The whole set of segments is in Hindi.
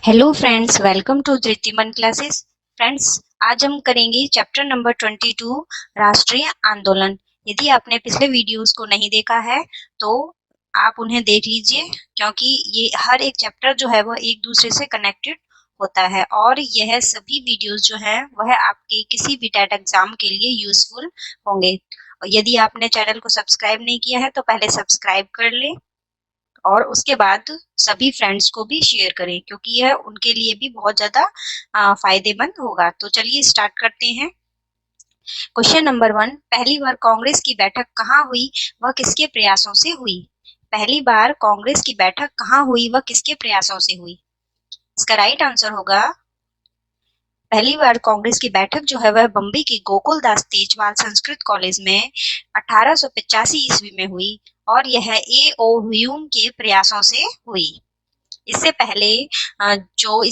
Hello friends, welcome to Dhritiman classes. Friends, आज हम करेंगे चैप्टर नंबर 22 राष्ट्रीय आंदोलन। यदि आपने पिछले वीडियोस को नहीं देखा है तो आप उन्हें देख लीजिए, क्योंकि ये हर एक चैप्टर जो है वह एक दूसरे से कनेक्टेड होता है और यह सभी वीडियोस जो है वह आपके किसी भी टेट एग्जाम के लिए यूजफुल होंगे। यदि आपने चैनल को सब्सक्राइब नहीं किया है तो पहले सब्सक्राइब कर लें और उसके बाद सभी फ्रेंड्स को भी शेयर करें, क्योंकि यह उनके लिए भी बहुत ज्यादा फायदेमंद होगा। तो चलिए स्टार्ट करते हैं। क्वेश्चन नंबर 1, पहली बार कांग्रेस की बैठक कहाँ हुई, वह किसके प्रयासों से हुई? पहली बार कांग्रेस की बैठक कहाँ हुई, वह किसके प्रयासों से हुई? इसका राइट आंसर होगा, पहली बार कांग्रेस की बैठक जो है वह बम्बई के गोकुलदास तेजपाल संस्कृत कॉलेज में 1885 ईस्वी में हुई और यह ए ओ ह्यूम के प्रयासों से हुई। इससे पहले जो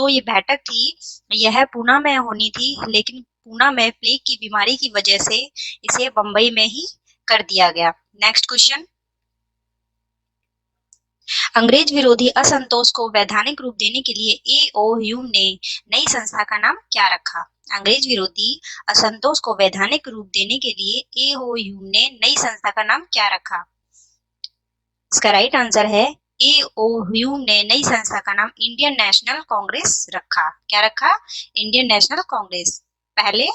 ये बैठक थी, यह पूना में होनी थी, लेकिन पूना में प्लेग की बीमारी की वजह से इसे बम्बई में ही कर दिया गया। नेक्स्ट क्वेश्चन, अंग्रेज विरोधी असंतोष को वैधानिक रूप देने के लिए ए ओ ह्यूम ने नई संस्था का नाम क्या रखा? अंग्रेज विरोधी असंतोष को वैधानिक रूप देने के लिए ए ओ ह्यूम ने नई संस्था का नाम क्या रखा? इसका राइट आंसर है, ए ओ ह्यूम ने नई संस्था का नाम इंडियन नेशनल कांग्रेस रखा। क्या रखा? Indian national Congress. पहले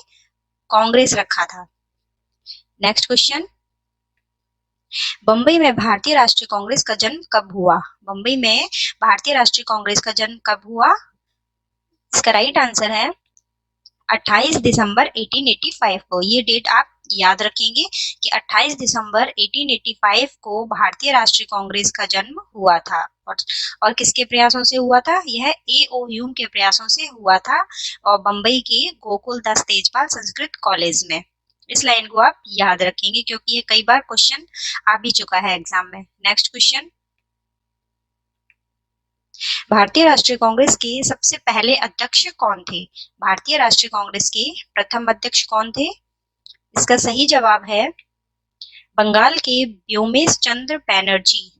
कांग्रेस रखा था। नेक्स्ट क्वेश्चन, बम्बई में भारतीय राष्ट्रीय कांग्रेस का जन्म कब हुआ? बम्बई में भारतीय राष्ट्रीय कांग्रेस का जन्म कब हुआ? इसका राइट आंसर है 28 दिसंबर 1885 को। ये डेट आप याद रखेंगे कि 28 दिसंबर 1885 को भारतीय राष्ट्रीय कांग्रेस का जन्म हुआ था। और किसके प्रयासों से हुआ था? यह ए ओ ह्यूम के प्रयासों से हुआ था और बम्बई के गोकुलदास तेजपाल संस्कृत कॉलेज में। इस लाइन को आप याद रखेंगे क्योंकि ये कई बार क्वेश्चन आ भी चुका है एग्जाम में। नेक्स्ट क्वेश्चन, भारतीय राष्ट्रीय कांग्रेस के सबसे पहले अध्यक्ष कौन थे? भारतीय राष्ट्रीय कांग्रेस के प्रथम अध्यक्ष कौन थे? इसका सही जवाब है बंगाल के व्योमेश चंद्र बैनर्जी।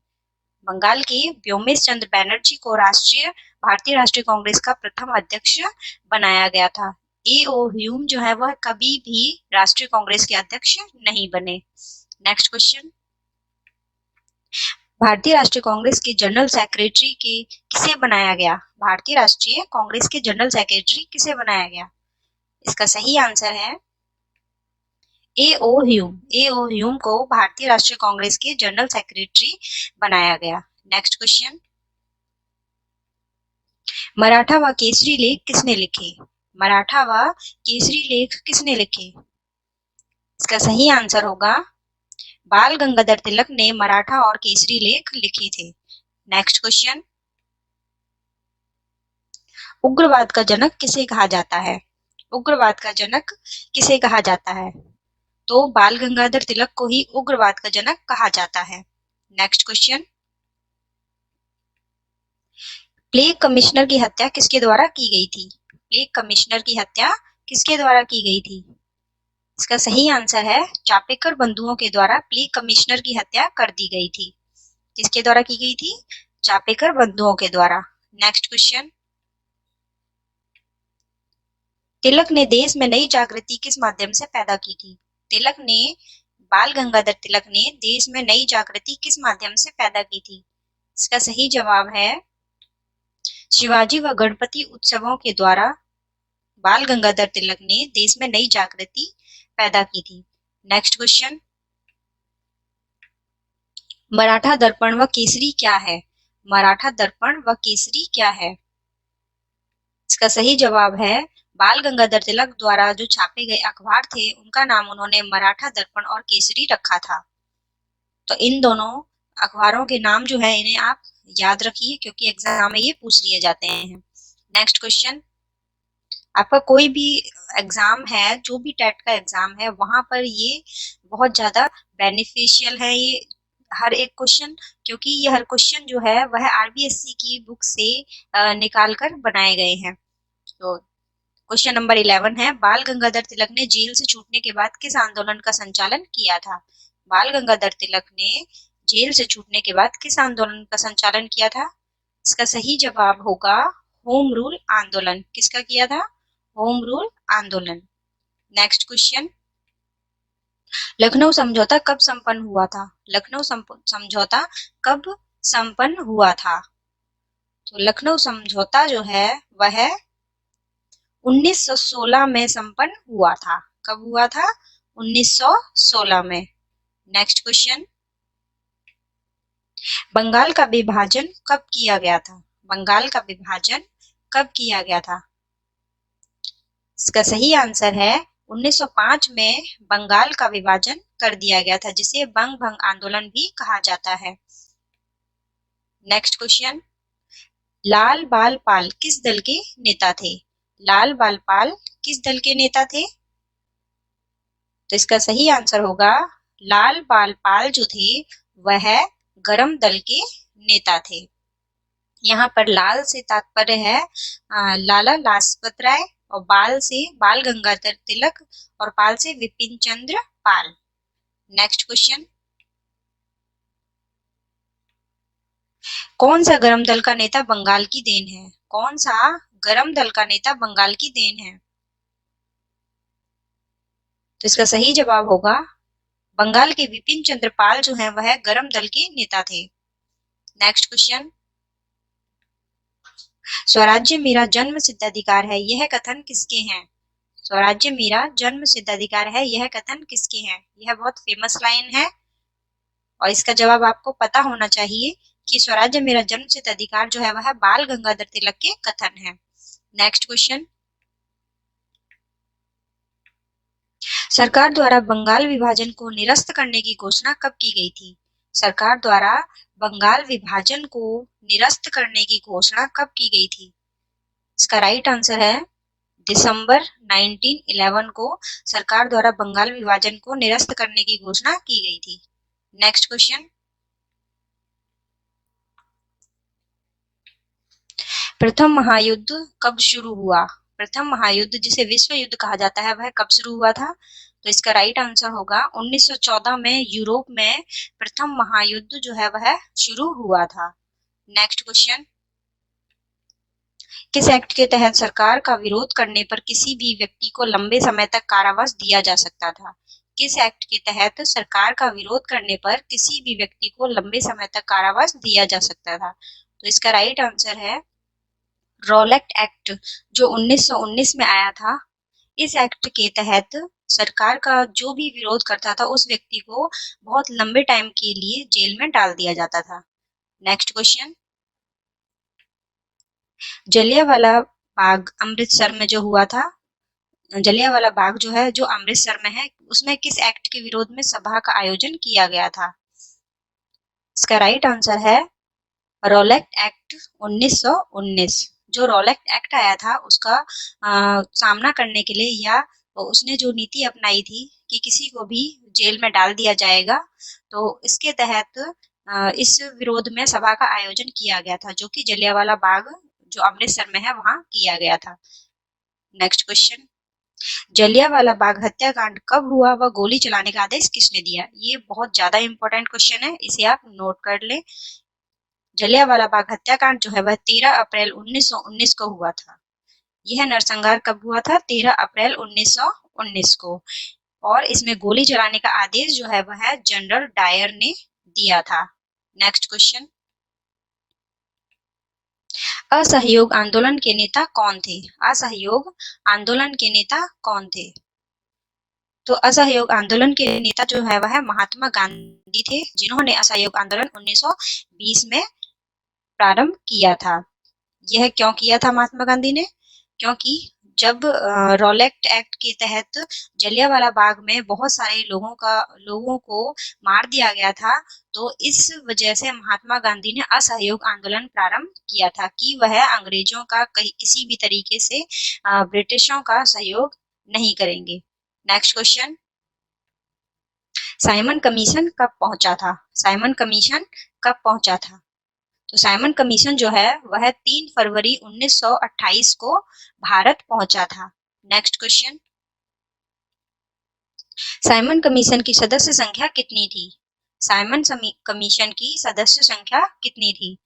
बंगाल के व्योमेश चंद्र बैनर्जी को भारतीय राष्ट्रीय कांग्रेस का प्रथम अध्यक्ष बनाया गया था। ए ओ ह्यूम जो है वह कभी भी राष्ट्रीय कांग्रेस के अध्यक्ष नहीं बने। नेक्स्ट क्वेश्चन, भारतीय राष्ट्रीय कांग्रेस के जनरल सेक्रेटरी के किसे बनाया गया? भारतीय राष्ट्रीय कांग्रेस के जनरल सेक्रेटरी किसे बनाया गया? इसका सही आंसर है ए ओ ह्यूम। ए ओ ह्यूम को भारतीय राष्ट्रीय कांग्रेस के जनरल सेक्रेटरी बनाया गया। नेक्स्ट क्वेश्चन, मराठा व केसरी लेख किसने लिखे? मराठा व केसरी लेख किसने लिखे? इसका सही आंसर होगा, बाल गंगाधर तिलक ने मराठा और केसरी लेख लिखे थे। नेक्स्ट क्वेश्चन, उग्रवाद का जनक किसे कहा जाता है? उग्रवाद का जनक किसे कहा जाता है? तो बाल गंगाधर तिलक को ही उग्रवाद का जनक कहा जाता है। नेक्स्ट क्वेश्चन, प्लेग कमिश्नर की हत्या किसके द्वारा की गई थी? प्लेग कमिश्नर की हत्या किसके द्वारा की गई थी? इसका सही आंसर है, चापेकर बंधुओं के द्वारा प्लेग कमिश्नर की हत्या कर दी गई थी। किसके द्वारा की गई थी? चापेकर बंधुओं के द्वारा। नेक्स्ट क्वेश्चन, तिलक ने देश में नई जागृति किस माध्यम से पैदा की थी? बाल गंगाधर तिलक ने देश में नई जागृति किस माध्यम से पैदा की थी? इसका सही जवाब है, शिवाजी व गणपति उत्सवों के द्वारा बाल गंगाधर तिलक ने देश में नई जागृति पैदा की थी। नेक्स्ट क्वेश्चन, मराठा दर्पण व केसरी क्या है? मराठा दर्पण व केसरी क्या है? इसका सही जवाब है, बाल गंगाधर तिलक द्वारा जो छापे गए अखबार थे उनका नाम उन्होंने मराठा दर्पण और केसरी रखा था। तो इन दोनों अखबारों के नाम जो है इन्हें आप याद रखिए क्योंकि एग्जाम में ये पूछ लिए जाते हैं। नेक्स्ट क्वेश्चन, आपका कोई भी एग्जाम है, जो भी टेट का एग्जाम है, वहां पर ये बहुत ज्यादा बेनिफिशियल है ये हर एक क्वेश्चन, क्योंकि ये हर क्वेश्चन जो है वह आरबीएससी की बुक से निकाल कर बनाए गए हैं। तो क्वेश्चन नंबर 11 है, बाल गंगाधर तिलक ने जेल से छूटने के बाद किस आंदोलन का संचालन किया था? बाल गंगाधर तिलक ने जेल से छूटने के बाद किस आंदोलन का संचालन किया था? इसका सही जवाब होगा होम रूल आंदोलन। किसका किया था? होम रूल आंदोलन। नेक्स्ट क्वेश्चन, लखनऊ समझौता कब संपन्न हुआ था? लखनऊ समझौता कब संपन्न हुआ था? तो लखनऊ समझौता जो है वह 1916 में संपन्न हुआ था। कब हुआ था? 1916 में। नेक्स्ट क्वेश्चन, बंगाल का विभाजन कब किया गया था? बंगाल का विभाजन कब किया गया था? इसका सही आंसर है 1905 में बंगाल का विभाजन कर दिया गया था, जिसे बंग भंग आंदोलन भी कहा जाता है। नेक्स्ट क्वेश्चन, लाल बाल पाल किस दल के नेता थे? लाल बाल पाल किस दल के नेता थे? तो इसका सही आंसर होगा लाल बाल पाल जो थे वह गरम दल के नेता थे। यहाँ पर लाल से तात्पर्य है लाला लाजपत राय, और बाल से बाल गंगाधर तिलक, और पाल से विपिन चंद्र पाल। नेक्स्ट क्वेश्चन, कौन सा गरम दल का नेता बंगाल की देन है? कौन सा गरम दल का नेता बंगाल की देन है? तो इसका सही जवाब होगा बंगाल के विपिन चंद्र पाल जो है वह गरम दल के नेता थे। नेक्स्ट क्वेश्चन, स्वराज्य मेरा जन्म सिद्ध अधिकार है, यह कथन किसके हैं? स्वराज्य मेरा जन्म सिद्ध अधिकार है, यह कथन किसके हैं? यह बहुत फेमस लाइन है और इसका जवाब आपको पता होना चाहिए कि स्वराज्य मेरा जन्म सिद्ध अधिकार जो है वह बाल गंगाधर तिलक के कथन है। नेक्स्ट क्वेश्चन, सरकार द्वारा बंगाल विभाजन को निरस्त करने की घोषणा कब की गई थी? सरकार द्वारा बंगाल विभाजन को निरस्त करने की घोषणा कब की गई थी? इसका राइट आंसर है दिसंबर 1911 को सरकार द्वारा बंगाल विभाजन को निरस्त करने की घोषणा की गई थी। नेक्स्ट क्वेश्चन, प्रथम महायुद्ध कब शुरू हुआ? प्रथम महायुद्ध जिसे विश्व युद्ध कहा जाता है वह कब शुरू हुआ था? तो इसका राइट आंसर होगा 1914 में यूरोप में प्रथम महायुद्ध जो है वह शुरू हुआ था। नेक्स्ट क्वेश्चन, किस एक्ट के तहत सरकार का विरोध करने पर किसी भी व्यक्ति को लंबे समय तक कारावास दिया जा सकता था? किस एक्ट के तहत सरकार का विरोध करने पर किसी भी व्यक्ति को लंबे समय तक कारावास दिया जा सकता था? तो इसका राइट आंसर है रॉलेट एक्ट जो 1919 में आया था। इस एक्ट के तहत सरकार का जो भी विरोध करता था उस व्यक्ति को बहुत लंबे टाइम के लिए जेल में डाल दिया जाता था। नेक्स्ट क्वेश्चन, जलियांवाला बाग अमृतसर में जो हुआ था, जलियांवाला बाग जो है जो अमृतसर में है, उसमें किस एक्ट के विरोध में सभा का आयोजन किया गया था? इसका राइट आंसर है रॉलेट एक्ट 1919। जो रॉलेट एक्ट आया था उसका सामना करने के लिए, या उसने जो नीति अपनाई थी कि किसी को भी जेल में डाल दिया जाएगा, तो इसके तहत इस विरोध में सभा का आयोजन किया गया था, जो कि जलियांवाला बाग जो अमृतसर में है वहां किया गया था। नेक्स्ट क्वेश्चन, जलियांवाला बाग हत्याकांड कब हुआ व गोली चलाने का आदेश किसने दिया? ये बहुत ज्यादा इंपॉर्टेंट क्वेश्चन है, इसे आप नोट कर ले। जलियांवाला बाग हत्याकांड जो है वह 13 अप्रैल 1919 को हुआ था। यह नरसंहार कब हुआ था? 13 अप्रैल 1919 को। और इसमें गोली चलाने का आदेश जो है वह जनरल डायर ने दिया था। नेक्स्ट क्वेश्चन, असहयोग आंदोलन के नेता कौन थे? असहयोग आंदोलन के नेता कौन थे? तो असहयोग आंदोलन के नेता जो है वह महात्मा गांधी थे, जिन्होंने असहयोग आंदोलन 1920 में प्रारंभ किया था। यह क्यों किया था महात्मा गांधी ने? क्योंकि जब रॉलेट एक्ट के तहत जलियांवाला बाग में बहुत सारे लोगों को मार दिया गया था, तो इस वजह से महात्मा गांधी ने असहयोग आंदोलन प्रारंभ किया था कि वह अंग्रेजों का किसी भी तरीके से ब्रिटिशों का सहयोग नहीं करेंगे। नेक्स्ट क्वेश्चन, साइमन कमीशन कब पहुंचा था? साइमन कमीशन कब पहुंचा था? तो साइमन कमीशन जो है वह 3 फरवरी 1928 को भारत पहुंचा था। नेक्स्ट क्वेश्चन, साइमन कमीशन की सदस्य संख्या कितनी थी? साइमन कमीशन की सदस्य संख्या कितनी थी?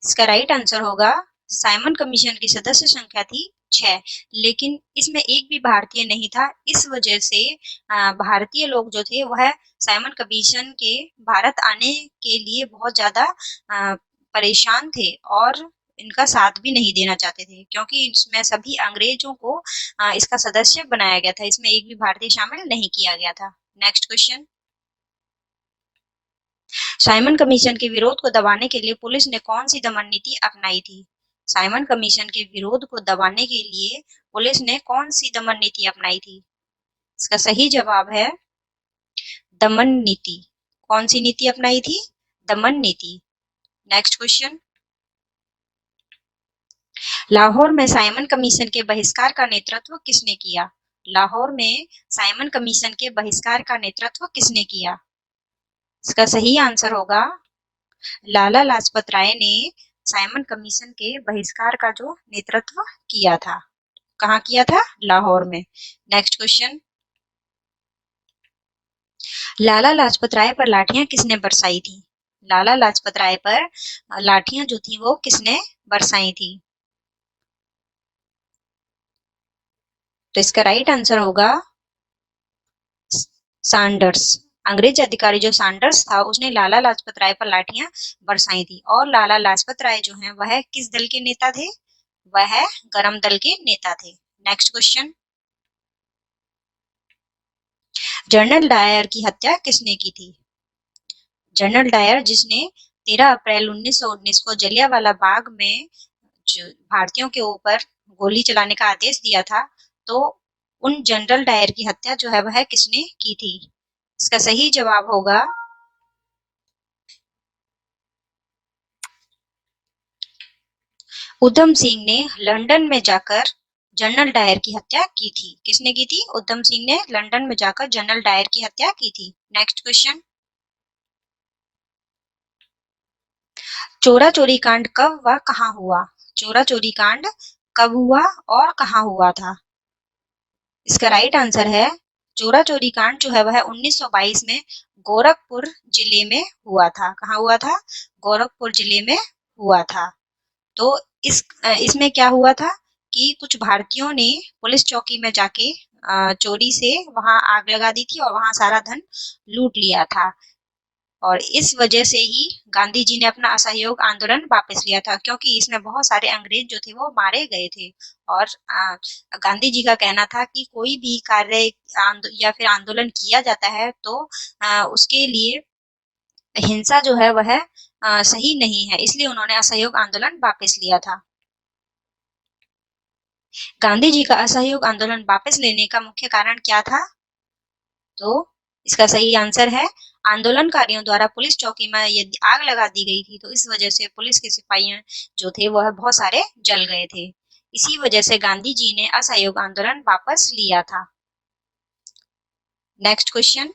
इसका राइट आंसर होगा साइमन कमीशन की सदस्य संख्या थी 6, लेकिन इसमें एक भी भारतीय नहीं था। इस वजह से भारतीय लोग जो थे वह साइमन कमीशन के भारत आने के लिए बहुत ज्यादा परेशान थे और इनका साथ भी नहीं देना चाहते थे, क्योंकि इसमें सभी अंग्रेजों को इसका सदस्य बनाया गया था, इसमें एक भी भारतीय शामिल नहीं किया गया था। नेक्स्ट क्वेश्चन, साइमन कमीशन के विरोध को दबाने के लिए पुलिस ने कौन सी दमन नीति अपनाई थी? साइमन कमीशन के विरोध को दबाने के लिए पुलिस ने कौन सी दमन नीति अपनाई थी? इसका सही जवाब है दमन नीति। कौन सी नीति अपनाई थी? दमन नीति। नेक्स्ट क्वेश्चन, लाहौर में साइमन कमीशन के बहिष्कार का नेतृत्व किसने किया? लाहौर में साइमन कमीशन के बहिष्कार का नेतृत्व किसने किया? इसका सही आंसर होगा लाला लाजपत राय ने साइमन कमीशन के बहिष्कार का जो नेतृत्व किया था। कहाँ किया था? लाहौर में। नेक्स्ट क्वेश्चन, लाला लाजपत राय पर लाठियां किसने बरसाई थी? लाला लाजपत राय पर लाठियां जो थी वो किसने बरसाई थी? तो इसका राइट आंसर होगा सैंडर्स। अंग्रेज अधिकारी जो सैंडर्स था उसने लाला लाजपत राय पर लाठियां बरसाई थी। और लाला लाजपत राय जो है वह किस दल के नेता थे? वह गरम दल के नेता थे। नेक्स्ट क्वेश्चन, जनरल डायर की हत्या किसने की थी? जनरल डायर जिसने 13 अप्रैल 1919 को जलियांवाला बाग में जो भारतीयों के ऊपर गोली चलाने का आदेश दिया था, तो उन जनरल डायर की हत्या जो है वह किसने की थी? इसका सही जवाब होगा उधम सिंह ने लंदन में जाकर जनरल डायर की हत्या की थी। किसने की थी? उधम सिंह ने लंदन में जाकर जनरल डायर की हत्या की थी। नेक्स्ट क्वेश्चन, चोरा चोरी कांड कब व कहाँ हुआ? चोरा चोरी कांड कब हुआ और कहाँ हुआ था? इसका राइट आंसर है चोरा चोरी कांड जो है वह 1922 में गोरखपुर जिले में हुआ था। कहाँ हुआ था? गोरखपुर जिले में हुआ था। तो इसमें क्या हुआ था कि कुछ भारतीयों ने पुलिस चौकी में जाके चोरी से वहां आग लगा दी थी और वहां सारा धन लूट लिया था। और इस वजह से ही गांधी जी ने अपना असहयोग आंदोलन वापस लिया था, क्योंकि इसमें बहुत सारे अंग्रेज जो थे वो मारे गए थे। और गांधी जी का कहना था कि कोई भी कार्य या फिर आंदोलन किया जाता है तो उसके लिए हिंसा जो है वह सही नहीं है, इसलिए उन्होंने असहयोग आंदोलन वापस लिया था। गांधी जी का असहयोग आंदोलन वापस लेने का मुख्य कारण क्या था? तो इसका सही आंसर है आंदोलनकारियों द्वारा पुलिस चौकी में यदि आग लगा दी गई थी तो इस वजह से पुलिस के सिपाही जो थे वह बहुत सारे जल गए थे। इसी वजह से गांधी जी ने असहयोग आंदोलन वापस लिया था। नेक्स्ट क्वेश्चन,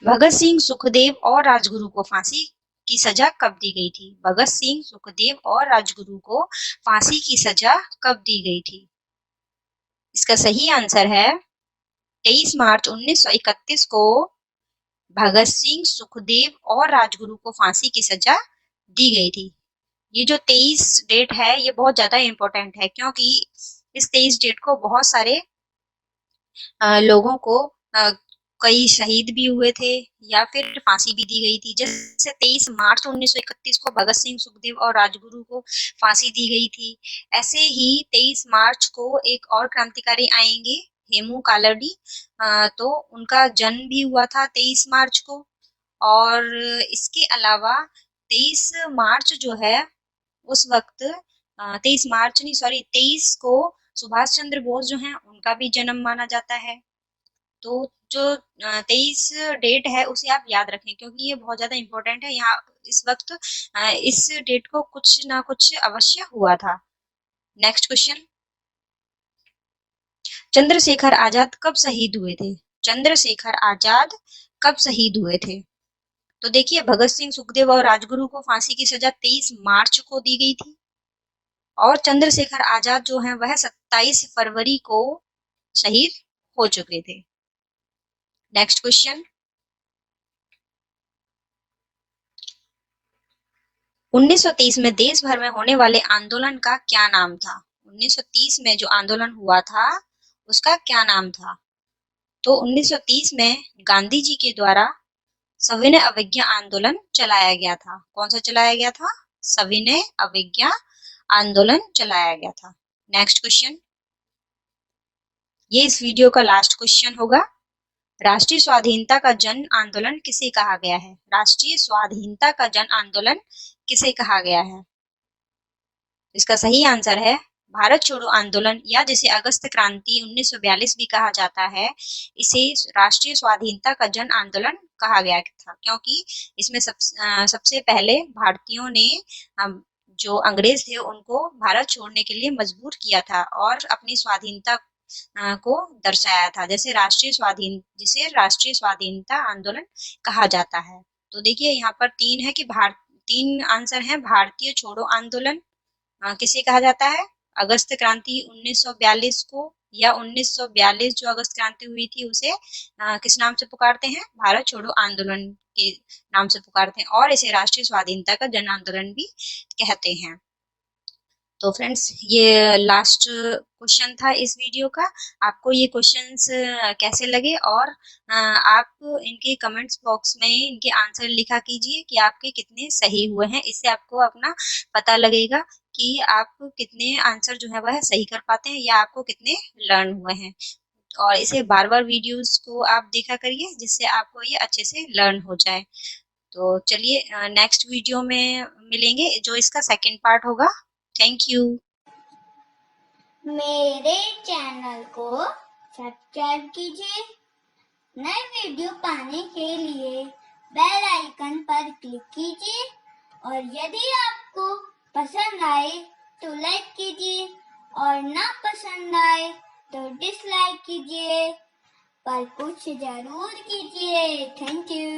भगत सिंह, सुखदेव और राजगुरु को फांसी की सजा कब दी गई थी? भगत सिंह, सुखदेव और राजगुरु को फांसी की सजा कब दी गई थी? इसका सही आंसर है 23 मार्च 1931 को भगत सिंह, सुखदेव और राजगुरु को फांसी की सजा दी गई थी। ये जो 23 डेट है ये बहुत ज्यादा इंपॉर्टेंट है, क्योंकि इस 23 डेट को बहुत सारे लोगों को कई शहीद भी हुए थे या फिर फांसी भी दी गई थी। जैसे 23 मार्च 1931 को भगत सिंह, सुखदेव और राजगुरु को फांसी दी गई थी, ऐसे ही 23 मार्च को एक और क्रांतिकारी आएंगे, हेमू कालाडी। तो उनका जन्म भी हुआ था 23 मार्च को। और इसके अलावा 23 मार्च जो है उस वक्त 23 मार्च नहीं सॉरी 23 को सुभाष चंद्र बोस जो हैं उनका भी जन्म माना जाता है। तो जो 23 डेट है उसे आप याद रखें, क्योंकि ये बहुत ज्यादा इंपॉर्टेंट है। यहाँ इस वक्त इस डेट को कुछ ना कुछ अवश्य हुआ था। नेक्स्ट क्वेश्चन, चंद्रशेखर आजाद कब शहीद हुए थे? चंद्रशेखर आजाद कब शहीद हुए थे? तो देखिए भगत सिंह, सुखदेव और राजगुरु को फांसी की सजा 23 मार्च को दी गई थी और चंद्रशेखर आजाद जो है वह 27 फरवरी को शहीद हो चुके थे। नेक्स्ट क्वेश्चन, 1930 में देश भर में होने वाले आंदोलन का क्या नाम था? 1930 में जो आंदोलन हुआ था उसका क्या नाम था? तो 1930 में गांधी जी के द्वारा सविनय अवज्ञा आंदोलन चलाया गया था। कौन सा चलाया गया था? सविनय अवज्ञा आंदोलन चलाया गया था। नेक्स्ट क्वेश्चन, ये इस वीडियो का लास्ट क्वेश्चन होगा। राष्ट्रीय स्वाधीनता का जन आंदोलन किसे कहा गया है? राष्ट्रीय स्वाधीनता का जन आंदोलन किसे कहा गया है? इसका सही आंसर है भारत छोड़ो आंदोलन, या जिसे अगस्त क्रांति 1942 भी कहा जाता है। इसे राष्ट्रीय स्वाधीनता का जन आंदोलन कहा गया था, क्योंकि इसमें सबसे पहले भारतीयों ने जो अंग्रेज थे उनको भारत छोड़ने के लिए मजबूर किया था और अपनी स्वाधीनता को दर्शाया था, जिसे राष्ट्रीय स्वाधीनता आंदोलन कहा जाता है। तो देखिए यहाँ पर तीन आंसर हैं। भारतीय छोड़ो आंदोलन किसे कहा जाता है? अगस्त क्रांति 1942 को, या 1942 जो अगस्त क्रांति हुई थी उसे किस नाम से पुकारते हैं? भारत छोड़ो आंदोलन के नाम से पुकारते हैं, और इसे राष्ट्रीय स्वाधीनता का जन आंदोलन भी कहते हैं। तो फ्रेंड्स, ये लास्ट क्वेश्चन था इस वीडियो का। आपको ये क्वेश्चंस कैसे लगे, और आप इनके कमेंट्स बॉक्स में इनके आंसर लिखा कीजिए कि आपके कितने सही हुए हैं। इससे आपको अपना पता लगेगा कि आप कितने आंसर जो है वह सही कर पाते हैं, या आपको कितने लर्न हुए हैं। और इसे बार बार वीडियोस को आप देखा करिए, जिससे आपको ये अच्छे से लर्न हो जाए। तो चलिए नेक्स्ट वीडियो में मिलेंगे, जो इसका सेकंड पार्ट होगा। Thank you. मेरे चैनल को सब्सक्राइब कीजिए। नए वीडियो पाने के लिए बेल आइकन पर क्लिक कीजिए, और यदि आपको पसंद आए तो लाइक कीजिए, और ना पसंद आए तो डिसलाइक कीजिए, पर कुछ जरूर कीजिए। Thank you.